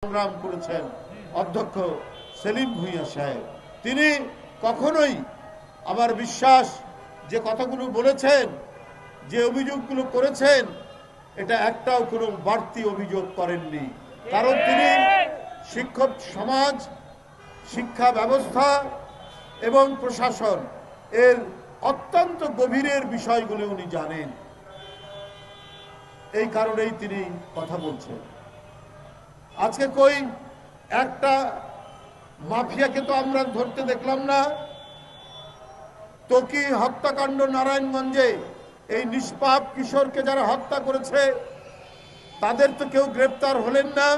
সংগ্রাম করেছেন অধ্যক্ষ সেলিম ভূঁইয়া সাহেব। তিনি কখনোই আমার বিশ্বাস যে কথাগুলো বলেছেন, যে অভিযোগগুলো করেছেন, এটা একটাও কোনো বাড়তি অভিযোগ করেননি। কারণ তিনি শিক্ষক সমাজ, শিক্ষা ব্যবস্থা এবং প্রশাসন এর অত্যন্ত গভীরের বিষয়গুলো উনি জানেন। এই কারণেই তিনি কথা বলছেন। আজকে কই একটা মাফিয়াকে তো আমরা ধরতে দেখলাম না। ত্বকী হত্যাকাণ্ড নারায়ণগঞ্জে এই নিষ্পাপ কিশোরকে যারা হত্যা করেছে তাদের তো কেউ গ্রেপ্তার হলেন না।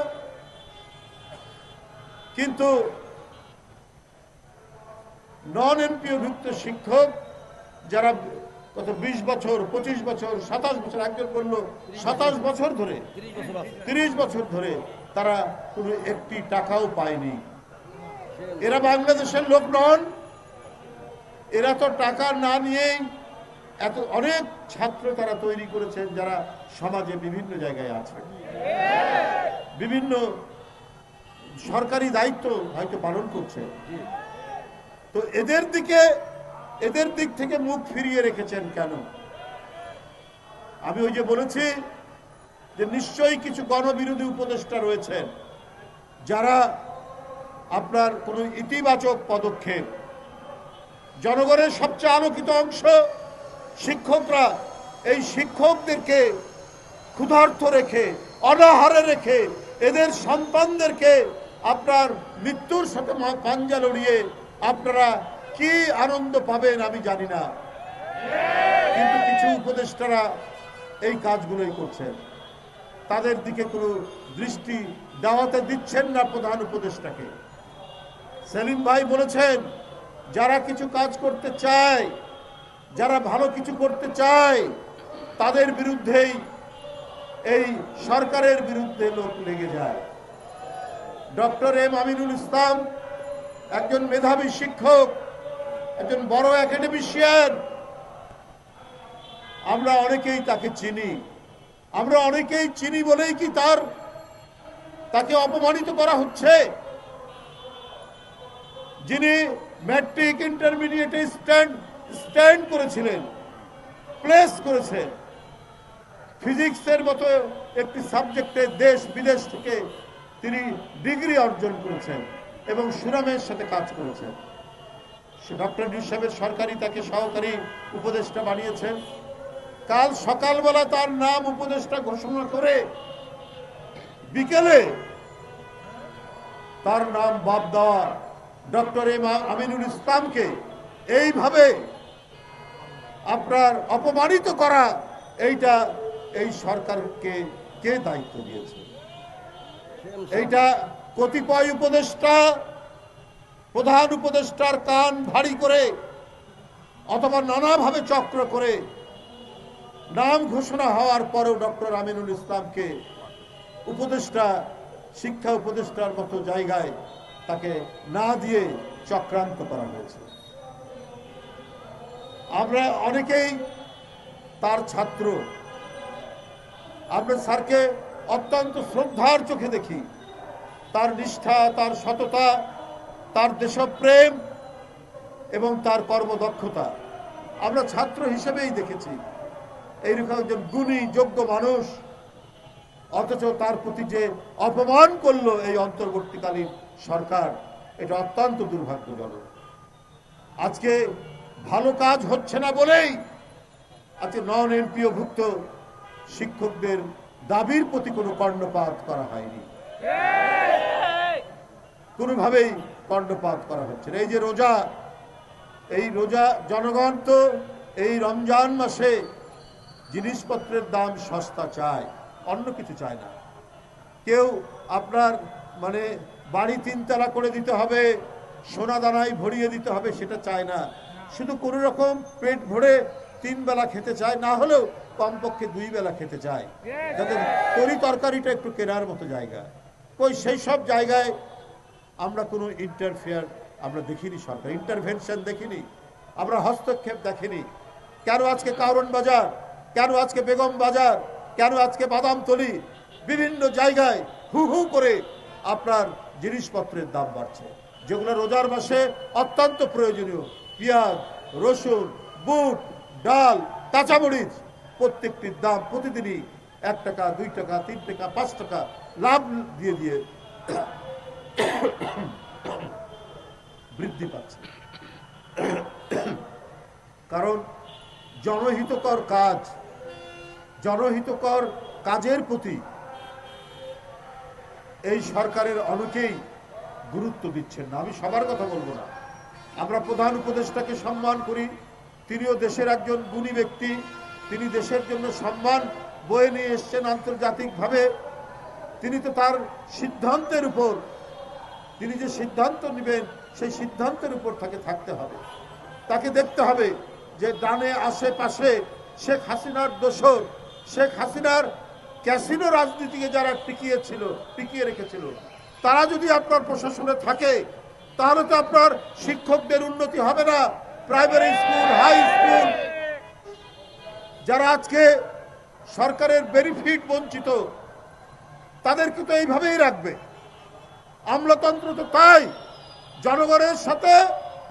কিন্তু নন এমপিওভুক্ত শিক্ষক যারা কত 20 বছর, 25 বছর, 27 বছর, একজন বলল 27 বছর ধরে, 30 বছর ধরে তারা কোনো একটি টাকাও পায়নি। এরা বাংলাদেশের লোক নন। এরা তো টাকা না নিয়েই এত অনেক ছাত্র তারা তৈরি করেছেন যারা সমাজে বিভিন্ন জায়গায় আছে, বিভিন্ন সরকারি দায়িত্ব হয়তো পালন করছে। তো এদের দিক থেকে মুখ ফিরিয়ে রেখেছেন কেন? আমি ওই যে বলেছি যে নিশ্চয়ই কিছু গণবিরোধী উপদেষ্টা রয়েছেন যারা আপনার কোনো ইতিবাচক পদক্ষেপ, জনগণের সবচেয়ে আলোকিত অংশ শিক্ষকরা, এই শিক্ষকদেরকে ক্ষুধার্ত রেখে, অনাহারে রেখে, এদের সন্তানদেরকে আপনার মৃত্যুর সাথে পাঞ্জা লড়িয়ে আপনারা কি আনন্দ পাবেন আমি জানি না, কিন্তু কিছু উপদেষ্টারা এই কাজগুলোই করছেন। তাদের দিকে কোনো দৃষ্টি দেওয়াতে দিচ্ছেন না প্রধান উপদেষ্টাকে। সেলিম ভাই বলেছেন যারা কিছু কাজ করতে চায়, যারা ভালো কিছু করতে চায়, তাদের বিরুদ্ধেই এই সরকারের বিরুদ্ধে লোক লেগে যায়। ডক্টর এম আমিনুল ইসলাম একজন মেধাবী শিক্ষক, একজন বড় একাডেমিশিয়ান। আমরা অনেকেই তাকে চিনি। আমরা অনেকেই চিনি বলেই কি তাকে অপমানিত করা হচ্ছে? যিনি ম্যাট্রিক ইন্টারমিডিয়েটে স্ট্যান্ড করেছিলেন, প্লেস করেছেন, ফিজিক্সের মতো একটি সাবজেক্টে দেশ বিদেশ থেকে তিনি ডিগ্রি অর্জন করেছেন এবং সুনামের সাথে কাজ করেছেন। ডক্টর সাহেবের সরকারি তাকে সহকারী উপদেষ্টা বানিয়েছেন। কাল সকালবেলা তার নাম উপদেষ্টা ঘোষণা করে বিকেলে তার নাম বাদ দেওয়া ডক্টর এম আমিনুল ইসলামকে এইভাবে আপনার অপমানিত করা, এইটা এই সরকারকে কে দায়িত্ব দিয়েছে? এইটা কতিপয় উপদেষ্টা প্রধান উপদেষ্টার কান ভারী করে অথবা নানাভাবে চক্র করে নাম ঘোষণা হওয়ার পরেও ডক্টর আমিনুল ইসলামকে উপদেষ্টা, শিক্ষা উপদেষ্টার মতো জায়গায় তাকে না দিয়ে চক্রান্ত করা হয়েছে। আমরা অনেকেই তার ছাত্র। আমরা স্যারকে অত্যন্ত শ্রদ্ধার চোখে দেখি। তার নিষ্ঠা, তার সততা, তার দেশপ্রেম এবং তার কর্মদক্ষতা আমরা ছাত্র হিসেবেই দেখেছি। এইরকম একজন গুণী যোগ্য মানুষ, অথচ তার প্রতি যে অপমান করলো এই অন্তর্বর্তীকালীন সরকার, এটা অত্যন্ত দুর্ভাগ্যজনক। আজকে ভালো কাজ হচ্ছে না বলেই আজকে নন এমপিওভুক্ত শিক্ষকদের দাবির প্রতি কোনো কর্ণপাত করা হয়নি, কোনোভাবেই কর্ণপাত করা হচ্ছে না। এই যে রোজা, এই রোজা জনগণ তো এই রমজান মাসে জিনিসপত্রের দাম সস্তা চায়, অন্য কিছু চায় না। কেউ আপনার মানে বাড়ি 3 তলা করে দিতে হবে, সোনা দানায় ভরিয়ে দিতে হবে, সেটা চায় না। শুধু কোনো রকম পেট ভরে 3 বেলা খেতে চায়, না হলেও কমপক্ষে 2 বেলা খেতে চায়, যাতে তরি তরকারিটা একটু কেনার মতো জায়গা। কই সেই সব জায়গায় আমরা কোনো ইন্টারফেয়ার আমরা দেখিনি, সরকার ইন্টারভেনশন দেখিনি, আমরা হস্তক্ষেপ দেখিনি। কেন আজকে কারণ বাজার, কেন আজকে বেগম বাজার, কেন আজকে বাদামতলি, বিভিন্ন জায়গায় হু হু করে আপনার জিনিসপত্রের দাম বাড়ছে, যেগুলো রোজার মাসে অত্যন্ত প্রয়োজনীয়। পেঁয়াজ, রসুন, বুট, ডাল, কাঁচামরিচ প্রত্যেকটির দাম প্রতিদিনই 1 টাকা, 2 টাকা, 3 টাকা, 5 টাকা লাভ দিয়ে দিয়ে বৃদ্ধি পাচ্ছে। কারণ জনহিতকর কাজের প্রতি এই সরকারের অনেকেই গুরুত্ব দিচ্ছেন না। আমি সবার কথা বলবো না। আমরা প্রধান উপদেষ্টাকে সম্মান করি, তিনিও দেশের একজন গুণী ব্যক্তি, তিনি দেশের জন্য সম্মান বয়ে নিয়ে এসছেন আন্তর্জাতিকভাবে। তিনি তো তার সিদ্ধান্তের উপর, তিনি যে সিদ্ধান্ত নেবেন সেই সিদ্ধান্তের উপর তাকে থাকতে হবে। তাকে দেখতে হবে যে ডানে আশেপাশে শেখ হাসিনার দোসর, শেখ হাসিনার ক্যাসিনো রাজনীতিকে যারা টিকিয়ে রেখেছিল, তারা যদি আপনার প্রশাসনে থাকে তাহলে তো আপনার শিক্ষকদের উন্নতি হবে না। প্রাইমারি স্কুল, হাই স্কুল, যারা আজকে সরকারের বেনিফিট বঞ্চিত, তাদেরকে তো এইভাবেই রাখবে। আমলাতন্ত্র তো তাই, জনগণের সাথে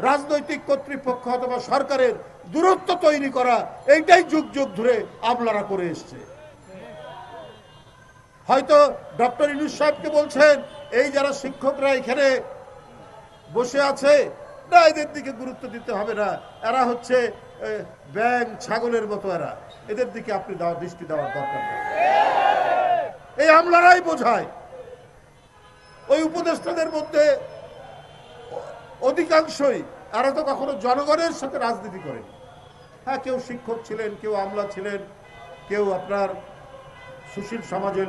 রাজনৈতিক কর্তৃপক্ষ অথবা সরকারের দূরত্ব তৈরি করা, এইটাই যুগ যুগ ধরে আমলারা করে এসছে। হয়তো ডক্টর ইউনূস সাহেবকে বলছেন এই যারা শিক্ষকরা এখানে বসে আছে না, এদের দিকে গুরুত্ব দিতে হবে না, এরা হচ্ছে ব্যাঙ ছাগলের মতো, এদের দিকে আপনি দৃষ্টি দেওয়ার দরকার নেই। এই আমলারাই বোঝায়। ওই উপদেষ্টাদের মধ্যে অধিকাংশই এরা তো কখনো জনগণের সাথে রাজনীতি করেনি। হ্যাঁ, কেউ শিক্ষক ছিলেন, কেউ আমলা ছিলেন, কেউ আপনার সুশীল সমাজের